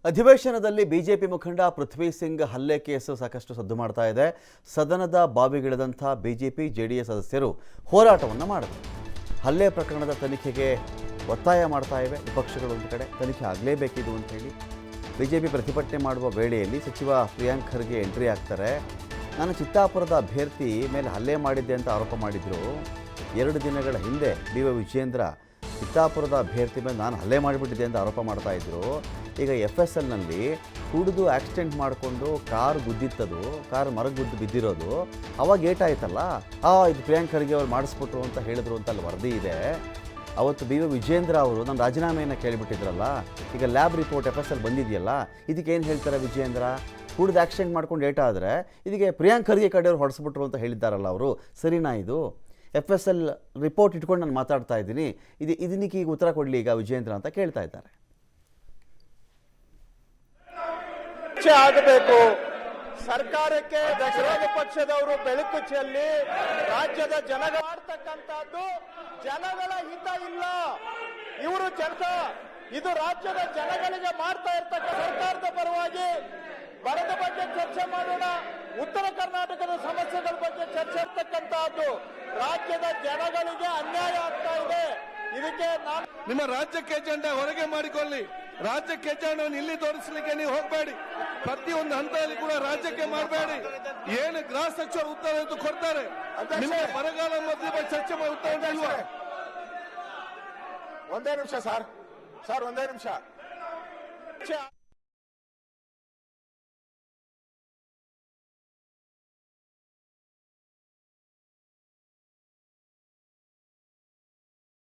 ಅಧಿವೇಶನದಲ್ಲಿ ಬಿಜೆಪಿ ಮುಖಂಡ ಪೃಥ್ವಿ ಸಿಂಗ್ ಹಲ್ಲೆ ಕೇಸು ಸಾಕಷ್ಟು ಸದ್ದು ಮಾಡ್ತಾ ಇದೆ. ಸದನದ ಬಾವಿಗಿಳಿದಂಥ ಬಿಜೆಪಿ ಜೆಡಿಎಸ್ ಸದಸ್ಯರು ಹೋರಾಟವನ್ನು ಮಾಡಿದರು. ಹಲ್ಲೆ ಪ್ರಕರಣದ ತನಿಖೆಗೆ ಒತ್ತಾಯ ಮಾಡ್ತಾ ಇವೆ ವಿಪಕ್ಷಗಳು. ಒಂದು ಕಡೆ ತನಿಖೆ ಆಗಲೇಬೇಕಿದು ಅಂತ ಹೇಳಿ ಬಿಜೆಪಿ ಪ್ರತಿಭಟನೆ ಮಾಡುವ ವೇಳೆಯಲ್ಲಿ ಸಚಿವ ಪ್ರಿಯಾಂಕ್ ಖರ್ಗೆ ಎಂಟ್ರಿ ಆಗ್ತಾರೆ. ನಾನು ಚಿತ್ತಾಪುರದ ಅಭ್ಯರ್ಥಿ ಮೇಲೆ ಹಲ್ಲೆ ಮಾಡಿದ್ದೆ ಅಂತ ಆರೋಪ ಮಾಡಿದರು. 2 ದಿನಗಳ ಹಿಂದೆ ಡಿ.ವೈ. ವಿಜಯೇಂದ್ರ ಚಿತ್ತಾಪುರದ ಅಭ್ಯರ್ಥಿ ಮೇಲೆ ನಾನು ಹಲ್ಲೆ ಮಾಡಿಬಿಟ್ಟಿದ್ದೆ ಅಂತ ಆರೋಪ ಮಾಡ್ತಾ ಇದ್ರು. ಈಗ FSLನಲ್ಲಿ ಕುಡಿದು ಆಕ್ಸಿಡೆಂಟ್ ಮಾಡಿಕೊಂಡು ಕಾರ್ ಗುದ್ದಿತ್ತದು, ಕಾರ್ ಮರಕ್ಕೆ ಗುದ್ದು ಬಿದ್ದಿರೋದು. ಅವಾಗ ಏಟಾಯ್ತಲ್ಲ, ಇದು ಪ್ರಿಯಾಂಕ್ ಖರ್ಗೆ ಅವ್ರು ಮಾಡಿಸ್ಬಿಟ್ರು ಅಂತ ಹೇಳಿದ್ರು ಅಂತ ಅಲ್ಲಿ ವರದಿ ಇದೆ. ಅವತ್ತು ಡಿ.ವೈ. ವಿಜಯೇಂದ್ರ ಅವರು ನನ್ನ ರಾಜೀನಾಮೆಯನ್ನು ಕೇಳಿಬಿಟ್ಟಿದ್ರಲ್ಲ. ಈಗ ಲ್ಯಾಬ್ ರಿಪೋರ್ಟ್ FSL ಬಂದಿದೆಯಲ್ಲ, ಇದಕ್ಕೇನು ಹೇಳ್ತಾರೆ ವಿಜಯೇಂದ್ರ? ಕುಡಿದು ಆಕ್ಸಿಡೆಂಟ್ ಮಾಡ್ಕೊಂಡು ಏಟಾದರೆ ಇದಕ್ಕೆ ಪ್ರಿಯಾಂಕ್ ಖರ್ಗೆ ಕಡೆಯವ್ರು ಹೊಡೆಸ್ಬಿಟ್ರು ಅಂತ ಹೇಳಿದ್ದಾರಲ್ಲ ಅವರು. ಸರಿನಾ ಇದು? FSL ರಿಪೋರ್ಟ್ ಇಟ್ಕೊಂಡು ನಾನು ಮಾತಾಡ್ತಾ ಇದ್ದೀನಿ. ಇದಕ್ಕೆ ಈಗ ಉತ್ತರ ಕೊಡಲಿ ಈಗ ವಿಜಯೇಂದ್ರ ಅಂತ ಕೇಳ್ತಾ ಇದ್ದಾರೆ. ಆಗಬೇಕು ಸರ್ಕಾರಕ್ಕೆ ವಿರೋಧ ಪಕ್ಷದವರು ಬೆಳಕು ಚೆಲ್ಲಿ ರಾಜ್ಯದ ಜನಗಳ ಮಾಡ್ತಕ್ಕಂಥದ್ದು ಜನಗಳ ಹಿತ ಇಲ್ಲ. ಇವರು ಇದು ರಾಜ್ಯದ ಜನಗಳಿಗೆ ಮಾಡ್ತಾ ಇರ್ತಕ್ಕಂಥ ಸರ್ಕಾರದ ಪರವಾಗಿ ಬರದ ಬಗ್ಗೆ ಚರ್ಚೆ ಮಾಡೋಣ. ಉತ್ತರ ಕರ್ನಾಟಕದ ಸಮಸ್ಯೆಗಳ ಬಗ್ಗೆ ಚರ್ಚೆ ಇರ್ತಕ್ಕಂಥದ್ದು ರಾಜ್ಯದ ಜನಗಳಿಗೆ ಅನ್ಯಾಯ ಆಗ್ತಾ ಇದೆ. ಇದಕ್ಕೆ ನಿಮ್ಮ ರಾಜ್ಯಕ್ಕೆ ಎಜೆಂಡಾ ಹೊರಗೆ ಮಾಡಿಕೊಳ್ಳಿ. ರಾಜ್ಯಕ್ಕೆ ಎಜೆಂಡಾವನ್ನು ಇಲ್ಲಿ ತೋರಿಸಲಿಕ್ಕೆ ನೀವು ಹೋಗಬೇಡಿ. ಪ್ರತಿಯೊಂದು ಹಂತದಲ್ಲಿ ಕೂಡ ರಾಜ್ಯಕ್ಕೆ ಮಾಡಬೇಡಿ. ಏನು ಗೃಹ ಸಚಿವರು ಉತ್ತರ ಕೊಡ್ತಾರೆ, ನಿಮಗೆ ಬರಗಾಲ ಮಧ್ಯೆ ಚರ್ಚೆ ಮಾಡಿ ಉತ್ತರ. ಒಂದೇ ನಿಮಿಷ ಸರ್, ಒಂದೇ ನಿಮಿಷ.